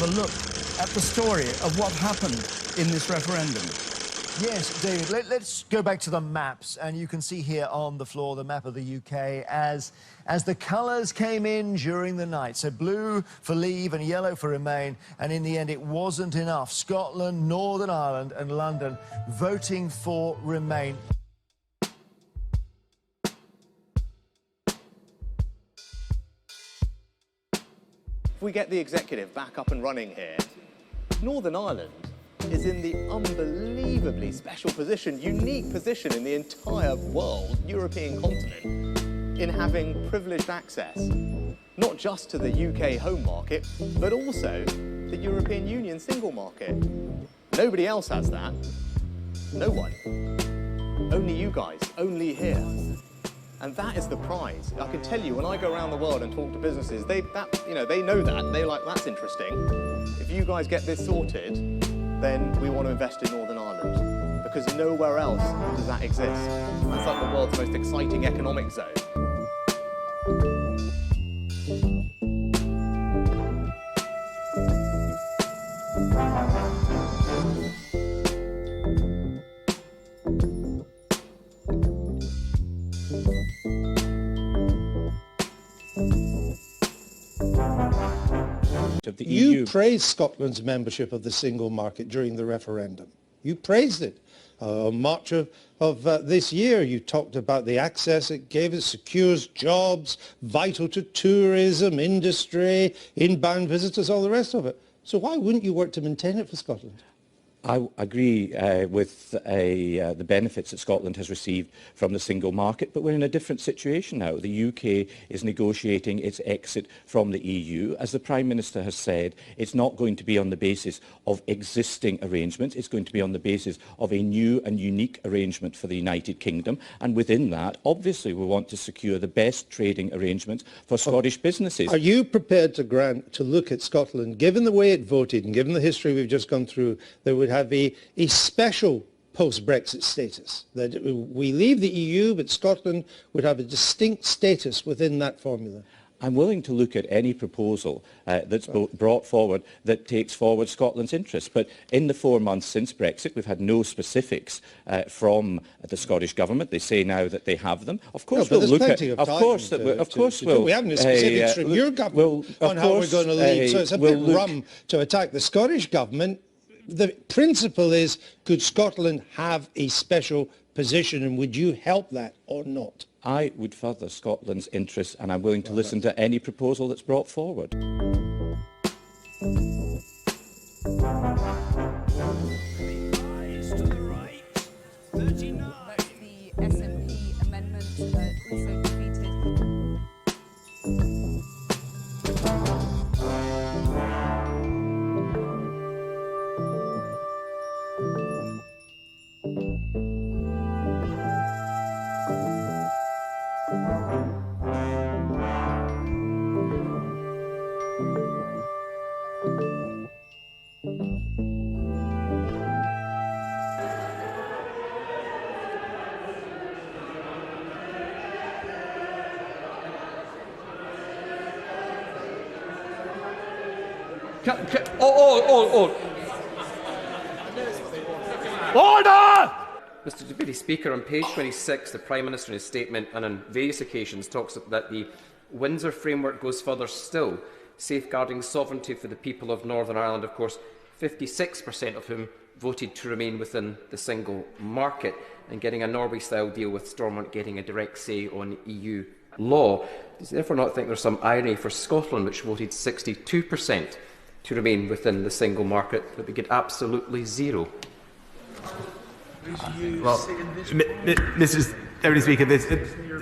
a look at the story of what happened in this referendum. Yes, David, let's go back to the maps, and you can see here on the floor the map of the UK as the colours came in during the night. So blue for Leave and yellow for Remain, and in the end it wasn't enough. Scotland, Northern Ireland and London voting for Remain. If we get the executive back up and running here, Northern Ireland is in the unbelievably special position, unique position in the entire world, European continent, in having privileged access, not just to the UK home market, but also the European Union single market. Nobody else has that. No one. Only you guys, only here. And that is the prize. I can tell you, when I go around the world and talk to businesses, they know that. They're like, that's interesting. If you guys get this sorted, then we want to invest in Northern Ireland, because nowhere else does that exist. That's like the world's most exciting economic zone. Of the EU. You praised Scotland's membership of the single market during the referendum. You praised it. March of this year, you talked about the access it gave. It secures jobs, vital to tourism, industry, inbound visitors, all the rest of it. So why wouldn't you work to maintain it for Scotland? I agree with the benefits that Scotland has received from the single market, but we're in a different situation now. The UK is negotiating its exit from the EU. As the Prime Minister has said, it's not going to be on the basis of existing arrangements. It's going to be on the basis of a new and unique arrangement for the United Kingdom. And within that, obviously, we want to secure the best trading arrangements for Scottish businesses. Are you prepared to look at Scotland, given the way it voted and given the history we've just gone through, that would have a special post-Brexit status, that we leave the EU, but Scotland would have a distinct status within that formula? I'm willing to look at any proposal that's brought forward that takes forward Scotland's interests. But in the 4 months since Brexit, we've had no specifics from the Scottish Government. They say now that they have them. Of course, we'll look at. Of course, we haven't had specifics from your government on how we're going to leave. So it's a bit rum to attack the Scottish Government. The principle is, could Scotland have a special position, and would you help that or not? I would further Scotland's interests, and I'm willing to listen to any proposal that's brought forward. To the right. 39. That's the SNP amendment also defeated. Order! Mr Deputy Speaker, on page 26, the Prime Minister in his statement and on various occasions talks that the Windsor framework goes further still, safeguarding sovereignty for the people of Northern Ireland, of course 56% of whom voted to remain within the single market, and getting a Norway-style deal with Stormont getting a direct say on EU law. Does he therefore not think there's some irony for Scotland, which voted 62% to remain within the single market, that we get absolutely zero? Well, Mr. Deputy Speaker,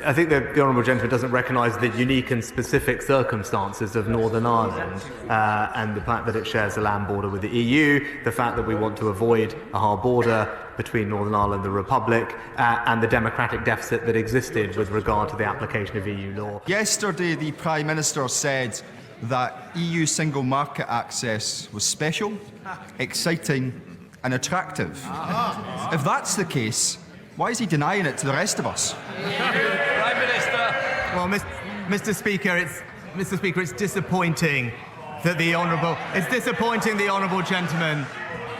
I think the Honourable Gentleman doesn't recognise the unique and specific circumstances of Northern Ireland and the fact that it shares a land border with the EU, the fact that we want to avoid a hard border between Northern Ireland and the Republic, and the democratic deficit that existed with regard to the application of EU law. Yesterday, the Prime Minister said that EU single market access was special, exciting and attractive. If that's the case, why is he denying it to the rest of us? Prime Minister. Well, Mr. Speaker, it's disappointing that the Honourable... It's disappointing the Honourable gentleman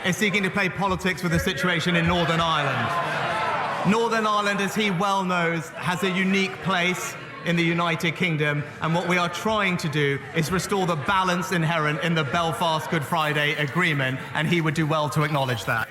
is seeking to play politics with the situation in Northern Ireland. Northern Ireland, as he well knows, has a unique place in the United Kingdom, and what we are trying to do is restore the balance inherent in the Belfast Good Friday Agreement, and he would do well to acknowledge that.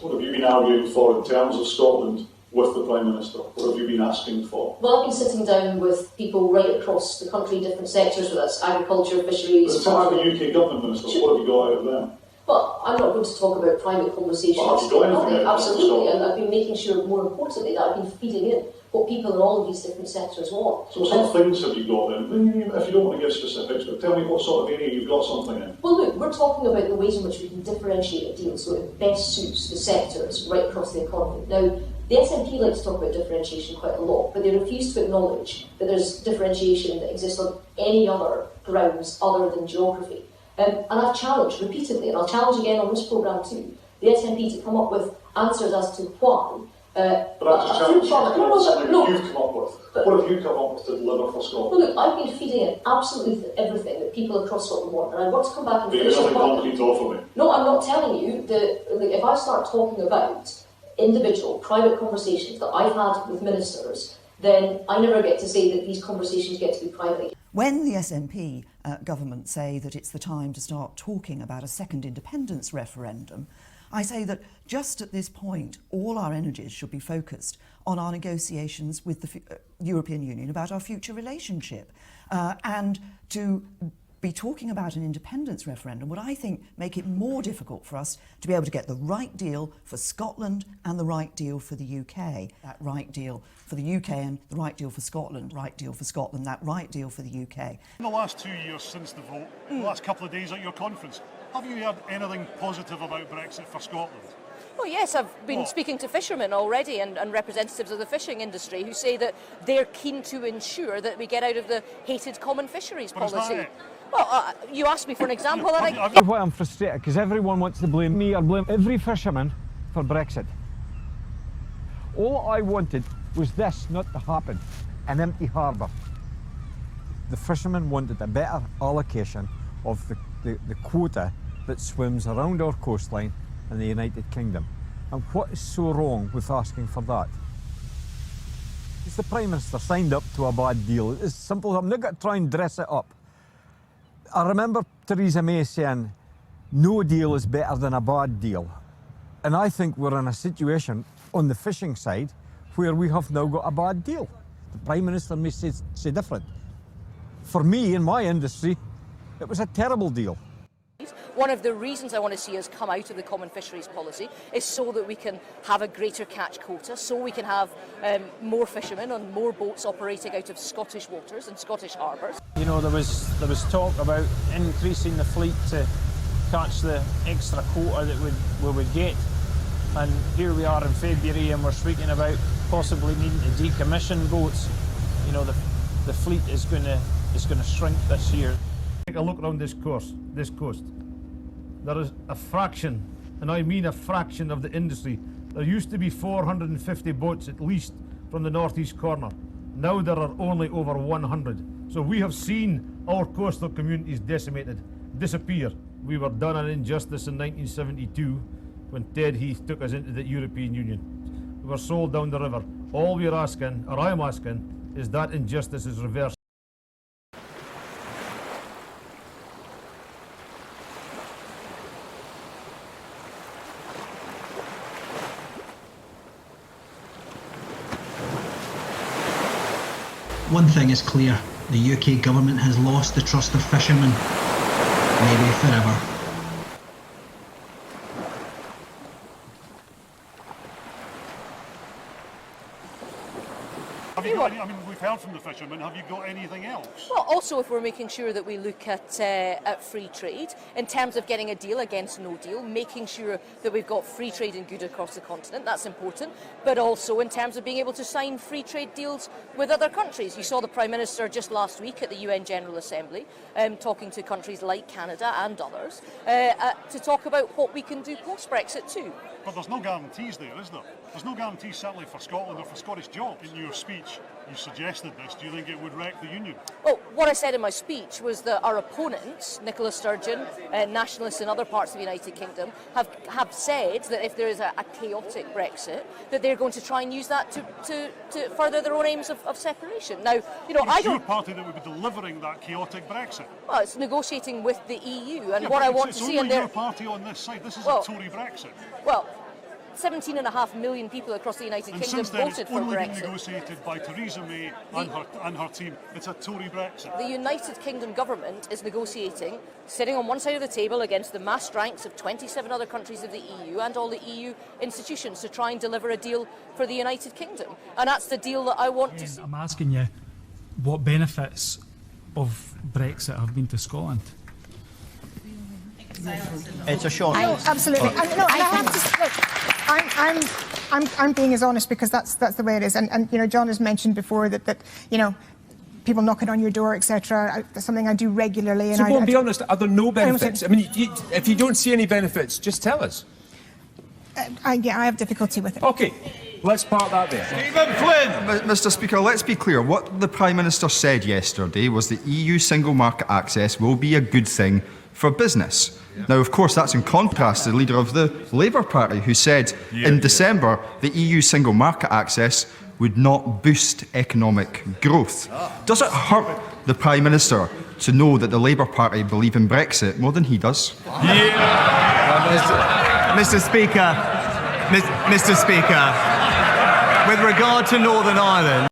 What have you been arguing for in terms of Scotland with the Prime Minister? What have you been asking for? Well, I've been sitting down with people right across the country, different sectors with us, agriculture, fisheries... But in terms of the UK Government Minister, what have you got out of them? Well, I'm not going to talk about private conversations. Well, have you got anything out of them? Absolutely, and I've been making sure, more importantly, that I've been feeding in what people in all of these different sectors want. So what sort of things have you got then? If you don't want to give specifics, but tell me what sort of area you've got something in. Well, look, we're talking about the ways in which we can differentiate a deal so it best suits the sectors right across the economy. Now, the SNP like to talk about differentiation quite a lot, but they refuse to acknowledge that there's differentiation that exists on any other grounds other than geography. And I've challenged repeatedly, and I'll challenge again on this programme too, the SNP to come up with answers as to why. But I've just challenged something you've come up with. What have you come up with to deliver for Scotland? Well, look, I've been feeding in absolutely everything that people across Scotland want, and I want to come back and finish it. Concrete to offer me. No, I'm not telling you that. Like, if I start talking about individual, private conversations that I've had with ministers, then I never get to say that these conversations get to be private. When the SNP government say that it's the time to start talking about a second independence referendum, I say that just at this point, all our energies should be focused on our negotiations with the European Union about our future relationship. And to be talking about an independence referendum would, I think, make it more difficult for us to be able to get the right deal for Scotland and the right deal for the UK. That right deal for the UK and the right deal for Scotland, right deal for Scotland, that right deal for the UK. In the last 2 years since the vote, the last couple of days at your conference, have you heard anything positive about Brexit for Scotland? Well, yes, I've been speaking to fishermen already and representatives of the fishing industry who say that they're keen to ensure that we get out of the hated common fisheries policy. Well, you asked me for an example. Why I'm frustrated, because everyone wants to blame me or blame every fisherman for Brexit. All I wanted was this not to happen, an empty harbour. The fishermen wanted a better allocation of the quota that swims around our coastline in the United Kingdom. And what is so wrong with asking for that? It's the Prime Minister signed up to a bad deal. It's simple. I'm not going to try and dress it up. I remember Theresa May saying, no deal is better than a bad deal. And I think we're in a situation on the fishing side where we have now got a bad deal. The Prime Minister may say different. For me, in my industry, it was a terrible deal. One of the reasons I want to see us come out of the common fisheries policy is so that we can have a greater catch quota, so we can have more fishermen on more boats operating out of Scottish waters and Scottish harbours. You know, there was talk about increasing the fleet to catch the extra quota that we would get, and here we are in February and we're speaking about possibly needing to decommission boats. You know, the fleet is going to shrink this year. Take a look around this coast. there is a fraction, and I mean a fraction of the industry. There used to be 450 boats at least from the northeast corner. Now there are only over 100. So we have seen our coastal communities decimated, disappear. We were done an injustice in 1972 when Ted Heath took us into the European Union. We were sold down the river. All we're asking, or I'm asking, is that injustice is reversed. One thing is clear, the UK government has lost the trust of fishermen, maybe forever. Have you got any, I mean, we've heard from the fishermen, have you got anything else? Well, also if we're making sure that we look at free trade, in terms of getting a deal against no deal, making sure that we've got free trade and good across the continent, that's important, but also in terms of being able to sign free trade deals with other countries. You saw the Prime Minister just last week at the UN General Assembly talking to countries like Canada and others to talk about what we can do post-Brexit too. But there's no guarantees there, is there? There's no guarantees certainly for Scotland or for Scottish jobs. In your speech, you suggested this. Do you think it would wreck the Union? Well, what I said in my speech was that our opponents, Nicola Sturgeon, nationalists in other parts of the United Kingdom, have said that if there is a chaotic Brexit, that they're going to try and use that to further their own aims of separation. Now, you know, It's your party that would be delivering that chaotic Brexit. Well, it's negotiating with the EU, and Yeah, what I want it's to see only in your party on this side. This is Well, a Tory Brexit. Well, 17.5 million people across the United And Kingdom since then, voted it's for only been Brexit. negotiated by Theresa May and her team. It's a Tory Brexit. The United Kingdom government is negotiating, sitting on one side of the table against the massed ranks of 27 other countries of the EU and all the EU institutions to try and deliver a deal for the United Kingdom. And that's the deal that I want to see. I'm asking you, what benefits of Brexit have been to Scotland? It's a short. Absolutely. I have to look. I'm being as honest because that's the way it is. And you know, John has mentioned before that you know, people knocking on your door, etc. That's something I do regularly. And so go and be honest. Are there no benefits? I mean, if you don't see any benefits, just tell us. I have difficulty with it. Okay. Let's park that there. Stephen Flynn! Mr. Speaker, let's be clear. What the Prime Minister said yesterday was that EU single market access will be a good thing for business. Now, of course, that's in contrast to the leader of the Labour Party, who said in December the EU single market access would not boost economic growth. Does it hurt the Prime Minister to know that the Labour Party believe in Brexit more than he does? Mr. Speaker, with regard to Northern Ireland...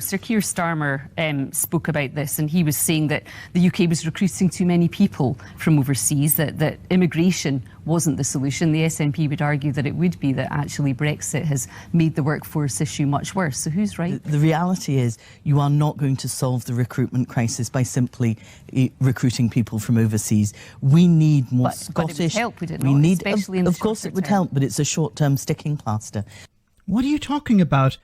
Sir Keir Starmer spoke about this, and he was saying that the UK was recruiting too many people from overseas, that immigration wasn't the solution. The SNP would argue that it would be, that actually Brexit has made the workforce issue much worse. So who's right? The reality is you are not going to solve the recruitment crisis by simply recruiting people from overseas. We need more Scottish... But it would help, would it not? Especially in the Of course it would term. help, but it's a short-term sticking plaster. What are you talking about?